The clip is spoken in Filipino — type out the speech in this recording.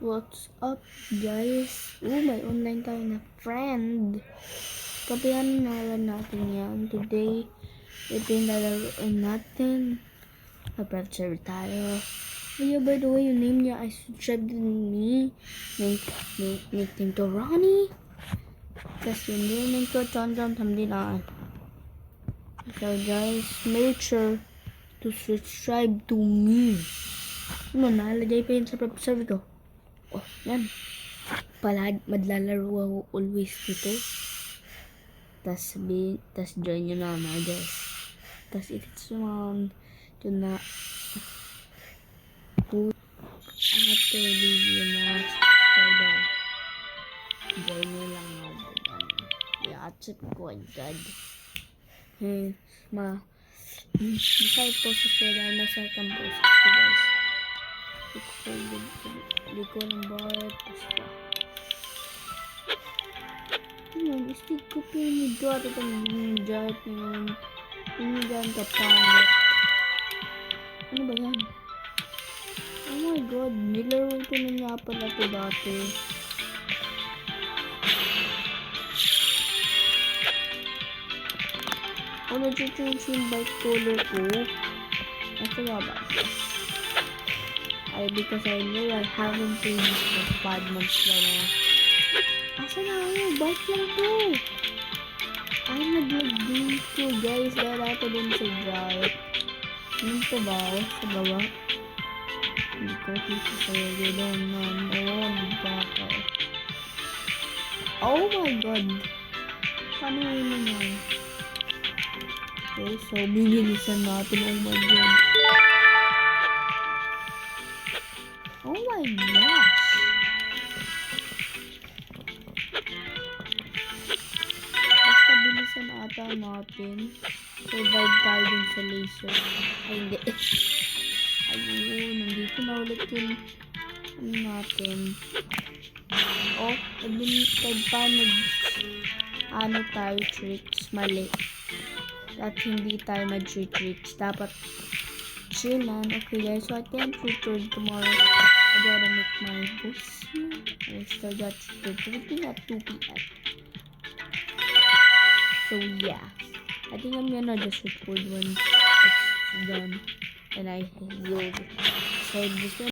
What's up, guys? May online tayo na friend. Kapihan na natin yan. Today, ito yung lalaroin natin. Mag-serve tayo. Oh, by the way, yung name niya ay subscribe din me. Name to Ronnie. Kasi yung name ko, John Tamdilaan. So, guys, make sure to subscribe to me. Nalagay pa yun sa serve ko. Oh, yan. Madlalaro ako always dito. Tas join nyo na mga guys. Tas it's ito na put after video na subscribe. Join nyo lang ako. I-accept ko agad. Masaya po subscribe dahil masaya kang po subscribe guys. Hindi ko ng bawat basta. Istig ko po yung dot at yung dot yung dyan kapangat. Ano ba yan? Oh my god, nilaro ko na nga pala ito dati. Na-change yung bike color ko. Ito nga ba? Because I know I haven't played this for 5 months na. Asa na ako? Bike lang to. Ay, nag-lag dito guys. Dala ko dun sa drive. Dito ba? Sa baba? Hindi ko dito sa doon baka. Oh my god. Paano yun naman? Okay, so bibilisan natin. Oh my god. Oh my gosh! Basta bilisan ata natin. Survive tayo dun sa laser. Ay, hindi. Ayun, nandito na ulit yung natin. Oh, paano tayo tricks? Mali. At hindi tayo mag-tricks. Dapat chillan. Okay guys, so I can't record tomorrow. I gotta make my books. I still got recording at 2 p.m. So yeah, I think I'm gonna just record when it's done and I will save this one.